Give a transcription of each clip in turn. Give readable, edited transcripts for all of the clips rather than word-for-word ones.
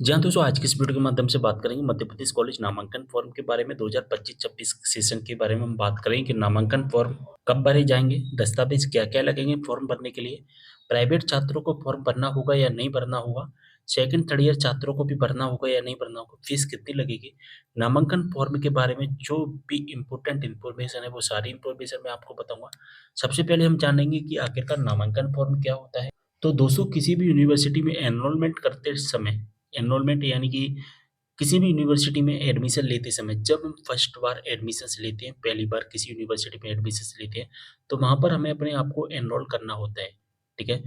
जी हाँ, दोस्तों आज की इस वीडियो के माध्यम से बात करेंगे मध्य प्रदेश कॉलेज नामांकन फॉर्म के बारे में 2025-26 सेशन के बारे में हम बात करेंगे कि नामांकन फॉर्म कब भरे जाएँगे, दस्तावेज़ क्या-क्या लगेंगे फॉर्म भरने के लिए, प्राइवेट छात्रों को फॉर्म भरना होगा या नहीं भरना होगा, सेकंड थर्ड ईयर छात्रों को भी भरना होगा या नहीं भरना होगा, फीस कितनी लगेगी, नामांकन फॉर्म के बारे में जो भी इम्पोर्टेंट इन्फॉर्मेशन है वो सारी इन्फॉर्मेशन मैं आपको बताऊँगा। सबसे पहले हम जानेंगे कि आखिरकार नामांकन फॉर्म क्या होता है? तो दोस्तों किसी भी यूनिवर्सिटी में एनरोलमेंट करते समय एनरोलमेंट यानी कि किसी भी यूनिवर्सिटी में एडमिशन लेते समय जब हम फर्स्ट बार एडमिशन्स लेते हैं, पहली बार किसी यूनिवर्सिटी में एडमिशन्स लेते हैं, तो वहाँ पर हमें अपने आप को एनरोल करना होता है, ठीक है?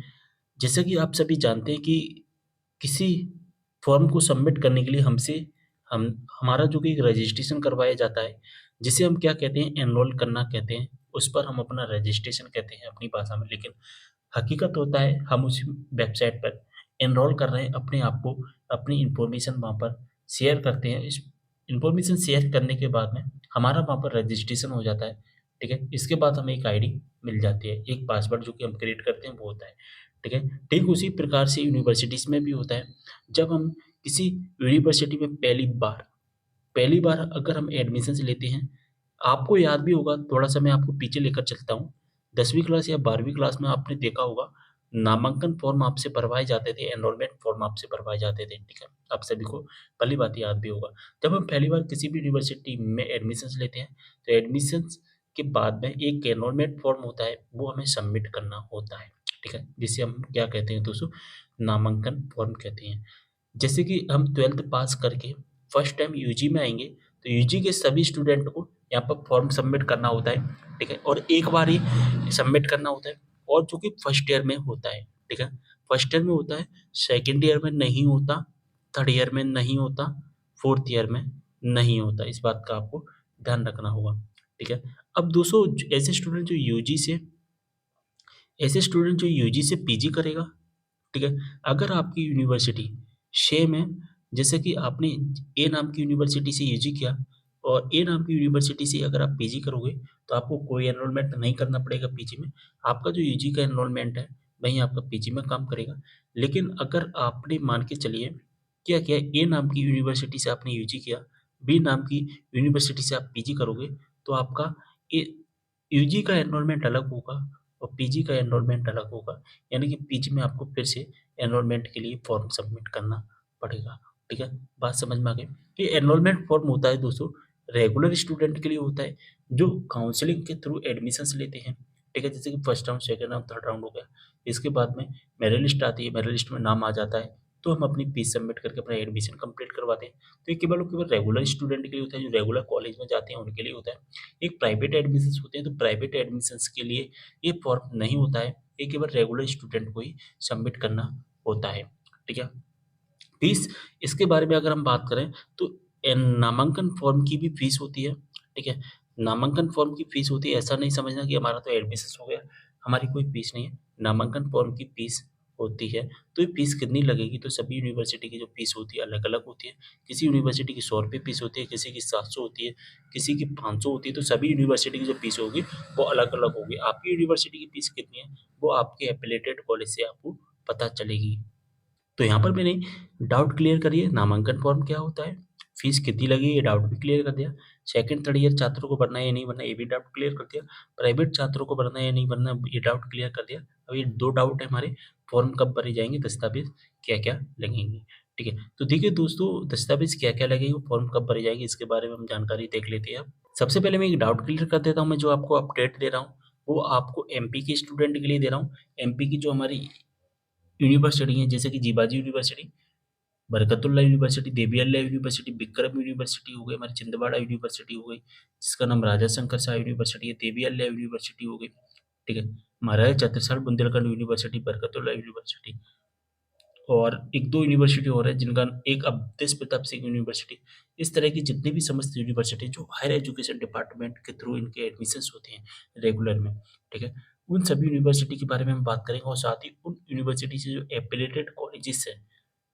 जैसा कि आप सभी जानते हैं कि किसी फॉर्म को सबमिट करने के लिए हमसे हम हमारा जो कि एक रजिस्ट्रेशन करवाया जाता है, जिसे हम क्या कहते हैं एनरोल करना कहते हैं, उस पर हम अपना रजिस्ट्रेशन कहते हैं अपनी भाषा में। लेकिन हकीकत होता है हम उस वेबसाइट पर एनरोल कर रहे हैं अपने आप को, अपनी इन्फॉर्मेशन वहाँ पर शेयर करते हैं। इस इन्फॉर्मेशन शेयर करने के बाद में हमारा वहाँ पर रजिस्ट्रेशन हो जाता है, ठीक है? इसके बाद हमें एक आईडी मिल जाती है, एक पासवर्ड जो कि हम क्रिएट करते हैं वो होता है, ठीक है? ठीक उसी प्रकार से यूनिवर्सिटीज़ में भी होता है। जब हम किसी यूनिवर्सिटी में पहली बार अगर हम एडमिशन्स लेते हैं, आपको याद भी होगा थोड़ा-सा मैं आपको पीछे लेकर चलता हूँ। 10वीं क्लास या 12वीं क्लास में आपने देखा होगा, नामांकन फॉर्म आपसे भरवाए जाते थे, एनरोलमेंट फॉर्म आपसे भरवाए जाते थे, ठीक है? आप सभी को भली-भाँति याद भी होगा। जब हम पहली बार किसी भी यूनिवर्सिटी में एडमिशन्स लेते हैं, तो एडमिशन्स के बाद में एक एनरोलमेंट फॉर्म होता है, वो हमें सबमिट करना होता है, ठीक है? जिसे हम क्या कहते हैं दोस्तों, नामांकन फॉर्म कहते हैं। जैसे कि हम 12th पास करके फर्स्ट टाइम यूजी में आएँगे, तो यूजी के सभी स्टूडेंट को यहाँ पर फॉर्म सबमिट करना होता है, ठीक है? और एक बार ही सबमिट करना होता है और जो कि फर्स्ट ईयर में होता है, ठीक है? फर्स्ट ईयर में होता है, सेकंड ईयर में नहीं होता, थर्ड ईयर में नहीं होता, फोर्थ ईयर में नहीं होता। इस बात का आपको ध्यान रखना होगा, ठीक है? अब दोस्तों ऐसे स्टूडेंट जो यूजी से पीजी करेगा, ठीक है? अगर आपकी यूनिवर्सिटी सेम है, जैसे कि आपने ए नाम की यूनिवर्सिटी से यूजी किया और ए नाम की यूनिवर्सिटी से अगर आप पीजी करोगे, तो आपको कोई एनरोलमेंट नहीं करना पड़ेगा पीजी में। आपका जो यूजी का एनरोलमेंट है, वही आपका पीजी में काम करेगा। लेकिन अगर आपने मान के चलिए क्या किया ए नाम की यूनिवर्सिटी से आपने यूजी किया, बी नाम की यूनिवर्सिटी से आप पीजी करोगे, तो आपका ए यूजी का एनरोलमेंट अलग होगा और पीजी का एनरोलमेंट अलग होगा। यानी कि पीजी में आपको फिर से एनरोलमेंट के लिए फॉर्म सबमिट करना पड़ेगा, ठीक है? बात समझ में आ गई? ये एनरोलमेंट फॉर्म होता है दोस्तों, रेगुलर स्टूडेंट के लिए होता है, जो काउंसलिंग के थ्रू एडमिशन्स लेते हैं, ठीक है? जैसे कि first round, second round, third round हो गया। इसके बाद में मेरिट लिस्ट आती है, मेरिट लिस्ट में नाम आ जाता है, तो हम अपनी फीस सबमिट करके अपना एडमिशन कंप्लीट करवाते हैं। तो ये केवल और केवल रेगुलर स्टूडेंट के लिए होता है, जो रेगुलर कॉलेज में जाते हैं उनके लिए होता है। एक प्राइवेट एडमिशन्स होते हैं, तो प्राइवेट एडमिशन्स के लिए ये फॉर्म नहीं होता है, ये केवल रेगुलर स्टूडेंट को ही सबमिट करना होता है, ठीक है? फीस इसके बारे में अगर हम बात करें तो नामांकन फॉर्म की भी फीस होती है, ठीक है? नामांकन फॉर्म की फीस होती है, ऐसा नहीं समझना कि हमारा तो एडमिशन्स हो गया, हमारी कोई फीस नहीं है। नामांकन फॉर्म की फीस होती है, तो ये फीस कितनी लगेगी? तो सभी यूनिवर्सिटी की जो फीस होती है अलग-अलग होती है। किसी यूनिवर्सिटी की ₹100 फीस होती है, किसी की 700 होती है, किसी की 500 होती है, तो सभी यूनिवर्सिटी की जो फीस होगी वो अलग-अलग होगी। आपकी यूनिवर्सिटी की फीस कितनी है? वो आपके एफिलिएटेड कॉलेज से आपको पता चलेगी। तो यहाँ पर मैंने डाउट क्लियर करिए, नामांकन फॉर्म क्या होता है? फीस कितनी लगेगी ये डाउट भी क्लियर कर दिया। सेकंड, थर्ड ईयर छात्रों को भरना है या नहीं भरना है ये भी डाउट क्लियर कर दिया। प्राइवेट छात्रों को भरना है या नहीं भरना ये डाउट क्लियर कर दिया। अब ये 2 डाउट है हमारे, फॉर्म कब भरे जाएँगे, दस्तावेज़ क्या-क्या लगेंगे, ठीक है? तो देखिए दोस्तों दस्तावेज़ क्या-क्या लगेंगे, फॉर्म कब भरे जाएँगे इसके बारे में हम जानकारी देख लेते हैं अब। सबसे पहले मैं एक डाउट क्लियर कर देता हूँ, मैं जो आपको अपडेट दे रहा हूँ, वो आपको एमपी के स्टूडेंट के लिए दे रहा हूँ। एमपी की जो हमारी यूनिवर्सिटी है जैसे कि जीबाजी यूनिवर्सिटी, बरकतुल्लाह यूनिवर्सिटी, देवी अल्लाह यूनिवर्सिटी, बिक्रम यूनिवर्सिटी हो गई, हमारी छिंदवाड़ा यूनिवर्सिटी हो गई, जिसका नाम राजा शंकर शाह यूनिवर्सिटी है, देवी अल्लाह यूनिवर्सिटी हो गई, ठीक है? महाराजा छत्रसाल बुंदेलखंड यूनिवर्सिटी, बरकतुल्लाह यूनिवर्सिटी और 1-2 यूनिवर्सिटी और है जिनका एक अवधेश प्रताप सिंह यूनिवर्सिटी। इस तरह की जितनी भी समस्त यूनिवर्सिटी जो हायर एजुकेशन डिपार्टमेंट के थ्रू इनके एडमिशन्स होते हैं रेगुलर में, ठीक है? उन सभी यूनिवर्सिटी के बारे में हम बात करेंगे और साथ ही उन यूनिवर्सिटी से जो एफिलिएटेड कॉलेजेस हैं,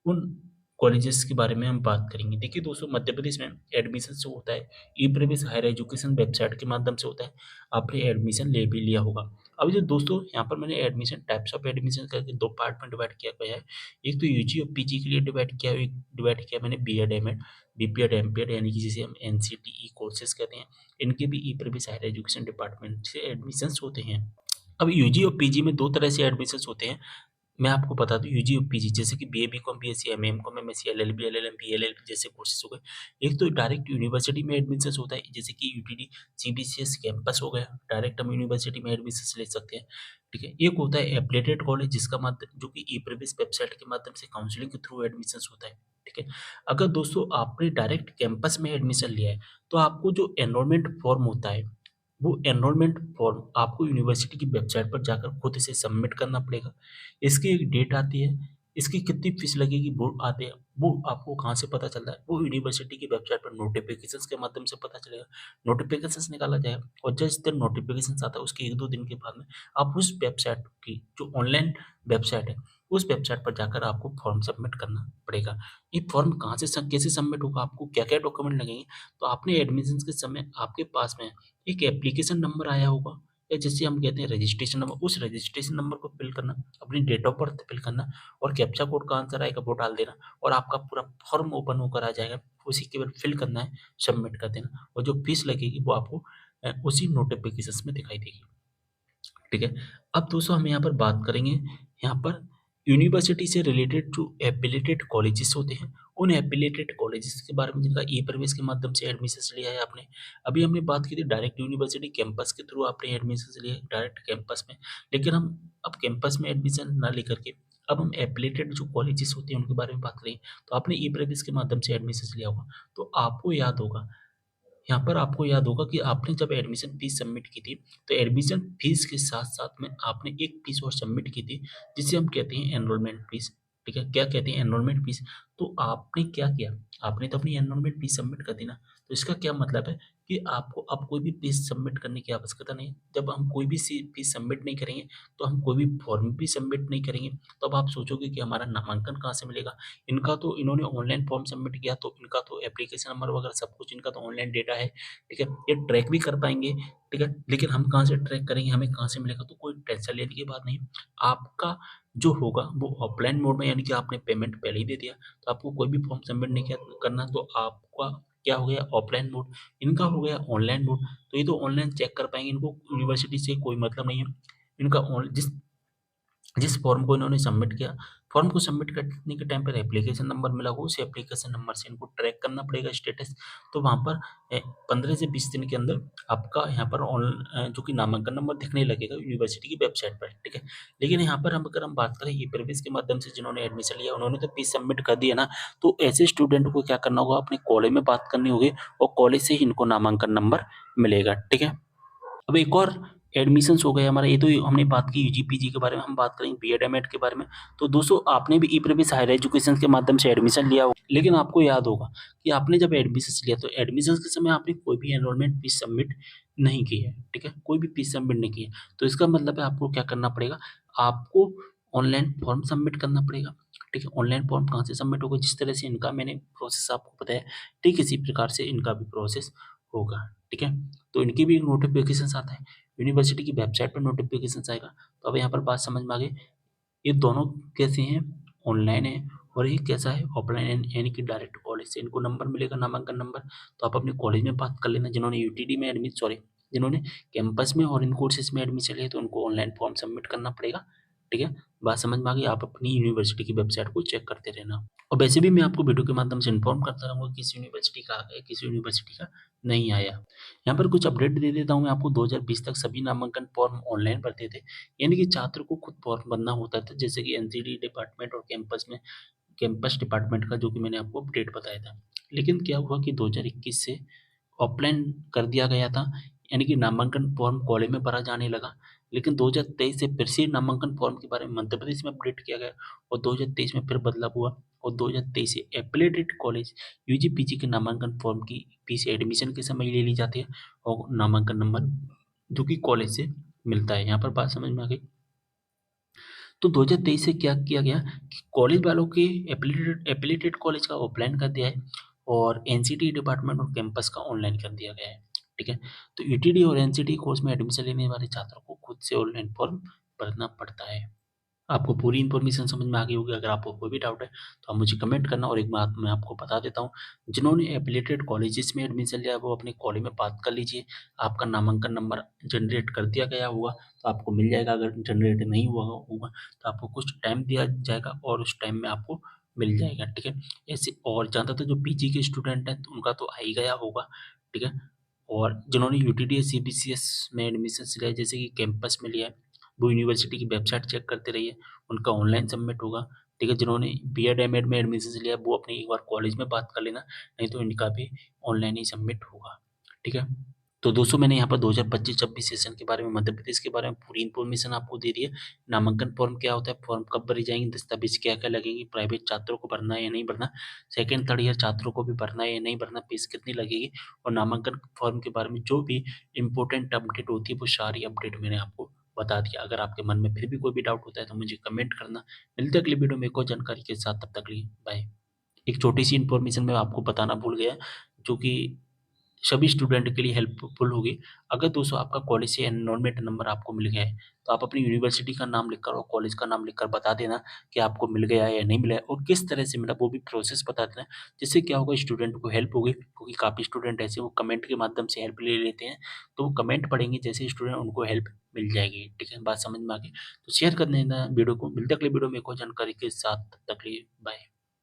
उन कॉलेजेस के बारे में हम बात करेंगे। देखिए दोस्तों मध्य प्रदेश में एडमिशन जो होता है, ई-प्रवेश हायर एजुकेशन वेबसाइट के माध्यम से होता है। आपने एडमिशन ले भी लिया होगा। अब जो दोस्तों यहाँ पर मैंने एडमिशन टाइप्स ऑफ एडमिशन करके 2 पार्ट में डिवाइड किया गया है। एक तो यूजी और पीजी के लिए डिवाइड किया मैंने बीएड, एमएड, बीपीएड, एमपीएड यानी कि जिसे हम एनसीटीई कोर्सेज़ कहते हैं। इनके भी ई-प्रीवियस हायर एजुकेशन डिपार्टमेंट से एडमिशन्स होते हैं। अब यूजी और पीजी में 2 तरह से एडमिशन्स होते हैं। मैं आपको बता दूँ यूजी और पीजी जैसे कि BA, BCom, BSc, MA, MCom, MSc, LLB, LLM, BLLB जैसे कोर्सेज़ हो गए। एक तो डायरेक्ट यूनिवर्सिटी में एडमिशन्स होता है जैसे कि यूटीडी, सीबीसीएस कैंपस हो गया, डायरेक्ट हम यूनिवर्सिटी में एडमिशन्स ले सकते हैं, ठीक है। एक होता है एफिलिएटेड कॉलेज जिसका माध्य जो कि ई-प्रीवियस वेबसाइट के माध्यम से काउंसलिंग के थ्रू एडमिशन्स होता है, ठीक है। अगर दोस्तों आपने डायरेक्ट कैंपस में एडमिशन लिया है, तो आपको जो एनरोलमेंट फॉर्म होता है वो एनरोलमेंट फॉर्म आपको यूनिवर्सिटी की वेबसाइट पर जाकर खुद से सबमिट करना पड़ेगा। इसकी एक डेट आती है, इसकी कितनी फीस लगेगी वो आते हैं, वो आपको कहाँ से पता चलता है? वो यूनिवर्सिटी की वेबसाइट पर नोटिफ़िकेशंस के माध्यम से पता चलेगा। नोटिफ़िकेशंस निकाला जाएगा और जिस दिन नोटिफ़िकेशंस आता है उसके 1-2 दिन के बाद में आप उस वेबसाइट की जो ऑनलाइन वेबसाइट है, उस वेबसाइट पर जाकर आपको फॉर्म सबमिट करना पड़ेगा। ये फॉर्म कहाँ से कैसे सबमिट होगा, आपको क्या-क्या डॉक्यूमेंट लगेंगे? तो आपने एडमिशन्स के समय आपके पास में एक एप्लीकेशन नंबर आया होगा या जिसे हम कहते हैं रजिस्ट्रेशन नंबर, उस रजिस्ट्रेशन नंबर को फिल करना, अपनी डेट ऑफ बर्थ फिल करना और कैप्चा कोड का आंसर आएगा वो डाल देना और आपका पूरा फॉर्म ओपन होकर आ जाएगा। उसी केवल फिल करना है, सबमिट कर देना और जो फीस लगेगी वो आपको उसी नोटिफ़िकेशंस में दिखाई देगी। ठीक है। अब दोस्तों हम यहाँ पर बात करेंगे यहाँ पर यूनिवर्सिटी से रिलेटेड जो एफिलिएटेड कॉलेजेस होते हैं, उन एफिलिएटेड कॉलेजेस के बारे में जिनका ई-प्रवेश के माध्यम से एडमिशन्स लिया है आपने। अभी हमने बात की थी डायरेक्ट यूनिवर्सिटी कैंपस के थ्रू आपने एडमिशन्स लिए डायरेक्ट कैंपस में। लेकिन हम अब कैंपस में एडमिशन ना लेकर के अब हम एफिलिएटेड जो कॉलेजेस होते हैं उनके बारे में बात करेंगे। तो आपने ई-प्रवेश के माध्यम से एडमिशन्स लिया होगा, तो आपको याद होगा यहाँ पर आपको याद होगा कि आपने जब एडमिशन फीस सबमिट की थी, तो एडमिशन फीस के साथ-साथ में आपने एक फीस और सबमिट की थी, जिसे हम कहते हैं एनरोलमेंट फीस, ठीक है? क्या कहते हैं एनरोलमेंट फीस। तो आपने क्या किया, आपने तो अपनी एनरोलमेंट फीस सबमिट कर दी ना, तो इसका क्या मतलब है कि आपको अब कोई भी फीस सबमिट करने की आवश्यकता नहीं है। जब हम कोई भी फीस सबमिट नहीं करेंगे, तो हम कोई भी फॉर्म भी सबमिट नहीं करेंगे, तो अब आप सोचोगे कि हमारा नामांकन कहाँ से मिलेगा? इनका तो इन्होंने ऑनलाइन फॉर्म सबमिट किया तो इनका तो एप्लीकेशन नंबर वगैरह सब कुछ इनका तो ऑनलाइन डेटा है, ठीक है? ये ट्रैक भी कर पाएँगे, ठीक है? लेकिन हम कहाँ से ट्रैक करेंगे, हमें कहाँ से मिलेगा? तो कोई टेंशन लेने की बात नहीं। आपका जो होगा वो ऑफलाइन मोड में यानी कि आपने पेमेंट पहले ही दे दिया, तो आपको कोई भी फॉर्म सबमिट नहीं किया करना तो आपका क्या हो गया ऑफलाइन मोड, इनका हो गया ऑनलाइन मोड। तो ये तो ऑनलाइन चेक कर पाएँगे, इनको यूनिवर्सिटी से कोई मतलब नहीं है। इनका ऑन जिस जिस फॉर्म को इन्होंने सबमिट किया, फॉर्म को सबमिट करने के टाइम पर एप्लीकेशन नंबर मिला हो, उस एप्लीकेशन नंबर से इनको ट्रैक करना पड़ेगा स्टेटस। तो वहाँ पर 15 से 20 दिन के अंदर आपका यहाँ पर जो कि नामांकन नंबर दिखने लगेगा यूनिवर्सिटी की वेबसाइट पर, ठीक है। लेकिन यहाँ पर हम अगर हम बात करें ई-प्रवेश के माध्यम से जिन्होंने एडमिशन लिया, उन्होंने तो फीस सबमिट कर दी है ना, तो ऐसे स्टूडेंट को क्या करना होगा, अपने कॉलेज में बात करनी होगी और कॉलेज से ही इनको नामांकन नंबर मिलेगा, ठीक है। अब एक और एडमिशन्स हो गए हमारा, ये तो हमने बात की यूजी पीजी के बारे में, हम बात करेंगे बीएड एमएड के बारे में। तो दोस्तों आपने भी ई-प्रीवियस हायर एजुकेशन के माध्यम से एडमिशन लिया हो, लेकिन आपको याद होगा कि आपने जब एडमिशन्स लिया तो एडमिशन्स के समय आपने कोई भी एनरोलमेंट फीस सबमिट नहीं की है, ठीक है? कोई भी फीस सबमिट नहीं की है। तो इसका मतलब है आपको क्या करना पड़ेगा, आपको ऑनलाइन फॉर्म सबमिट करना पड़ेगा, ठीक है? ऑनलाइन फॉर्म कहाँ से सबमिट होगा, जिस तरह से इनका मैंने प्रोसेस आपको बताया, ठीक इसी प्रकार से इनका भी प्रोसेस होगा, ठीक है? तो इनकी भी नोटिफ़िकेशंस आता है, यूनिवर्सिटी की वेबसाइट पर नोटिफ़िकेशंस आएगा। तो अब यहाँ पर बात समझ में आ गई, ये दोनों कैसे हैं, ऑनलाइन है और ये कैसा है ऑफलाइन है, यानी कि डायरेक्ट कॉलेज से इनको नंबर मिलेगा, नामांकन नंबर। तो आप अपने कॉलेज में बात कर लेना, जिन्होंने यूटीडी में जिन्होंने कैंपस में और इन कोर्सेज़ में एडमिशन लिया तो उनको ऑनलाइन फॉर्म सबमिट करना पड़ेगा, ठीक है? बात समझ में आ गई, आप अपनी यूनिवर्सिटी की वेबसाइट को चेक करते रहना। और वैसे भी मैं आपको वीडियो के माध्यम से इन्फॉर्म करता रहूँगा किस यूनिवर्सिटी का आ गया, किस यूनिवर्सिटी का नहीं आया। यहाँ पर कुछ अपडेट दे देता हूँ मैं आपको, 2020 तक सभी नामांकन फॉर्म ऑनलाइन भरते थे, यानी कि छात्र को खुद फॉर्म भरना होता था, जैसे कि एनसीडी डिपार्टमेंट और कैंपस डिपार्टमेंट का जो कि मैंने आपको अपडेट बताया था। लेकिन क्या हुआ कि 2021 से ऑफलाइन कर दिया गया था, यानी कि नामांकन फॉर्म कॉलेज में भरा जाने लगा। लेकिन 2023 से फिर से नामांकन फॉर्म के बारे में मध्य प्रदेश में अपडेट किया गया और 2023 में फिर बदलाव हुआ और 2023 से एफिलिएटेड कॉलेज यूजी पीजी के नामांकन फॉर्म की फीस एडमिशन के समय ले ली जाती है और नामांकन नंबर जो कि कॉलेज से मिलता है। यहाँ पर बात समझ में आ गई। तो 2023 से क्या किया गया कि कॉलेज वालों के एफिलिएटेड कॉलेज का ऑफलाइन कर दिया है और एनसीटी डिपार्टमेंट और कैंपस का ऑनलाइन कर दिया गया है, ठीक है? तो ईटीडी और एनसीटी कोर्स में एडमिशन लेने वाले छात्रों को खुद से ऑनलाइन फॉर्म भरना पड़ता है। आपको पूरी इन्फॉर्मेशन समझ में आ गई होगी। अगर आपको कोई भी डाउट है तो आप मुझे कमेंट करना। और एक बात मैं आपको बता देता हूँ, जिन्होंने एफिलिएटेड कॉलेजेस में एडमिशन लिया है वो अपने कॉलेज में बात कर लीजिए। आपका नामांकन नंबर जनरेट कर दिया गया होगा तो आपको मिल जाएगा। अगर जनरेट नहीं हुआ होगा तो आपको कुछ टाइम दिया जाएगा और उस टाइम में आपको मिल जाएगा, ठीक है? ऐसे और ज़्यादातर जो पीजी के स्टूडेंट हैं तो उनका तो आ ही गया होगा, ठीक है? और जिन्होंने यूटीडी सीबीसीएस में एडमिशन्स लिया है, जैसे कि कैंपस में लिया है, वो यूनिवर्सिटी की वेबसाइट चेक करते रहिए, उनका ऑनलाइन सबमिट होगा, ठीक है? जिन्होंने बीएड, एमएड में एडमिशन्स लिया है, वो अपनी एक बार कॉलेज में बात कर लेना, नहीं तो इनका भी ऑनलाइन ही सबमिट होगा, ठीक है? तो दोस्तों मैंने यहाँ पर 2025-26 सेशन के बारे में, मध्य प्रदेश के बारे में पूरी इन्फॉर्मेशन आपको दे दी है। नामांकन फॉर्म क्या होता है, फॉर्म कब भरी जाएँगी, दस्तावेज़ क्या-क्या लगेंगी, प्राइवेट छात्रों को भरना है या नहीं भरना, सेकंड, थर्ड ईयर छात्रों को भी भरना है या नहीं भरना, फीस कितनी लगेगी, और नामांकन फॉर्म के बारे में जो भी इम्पोर्टेंट अपडेट होती है, वो सारी अपडेट मैंने आपको बता दिया। अगर आपके मन में फिर भी कोई भी डाउट होता है तो मुझे कमेंट करना। मिलते हैं अगली वीडियो में एक और जानकारी के साथ, तब तक के लिए बाय। एक छोटी-सी इन्फॉर्मेशन मैं आपको बताना भूल गया, जो कि सभी स्टूडेंट के लिए हेल्पफुल होगी। अगर दोस्तों आपका कॉलेज से एनरोलमेंट नंबर आपको मिल गया है, तो आप अपनी यूनिवर्सिटी का नाम लिखकर और कॉलेज का नाम लिखकर बता देना कि आपको मिल गया है या नहीं मिला है और किस तरह से मिला, वो भी प्रोसेस बता देना। जिससे क्या होगा, स्टूडेंट को हेल्प होगी, क्योंकि काफ़ी स्टूडेंट ऐसे वो कमेंट के माध्यम से हेल्प ले लेते हैं। तो वो कमेंट पढ़ेंगे जैसे स्टूडेंट, उनको हेल्प मिल जाएगी, ठीक है? बात समझ में आ गई? तो शेयर कर देना वीडियो को। मिलते हैं अगले वीडियो में एक और जानकारी के साथ, तब तक के लिए बाय।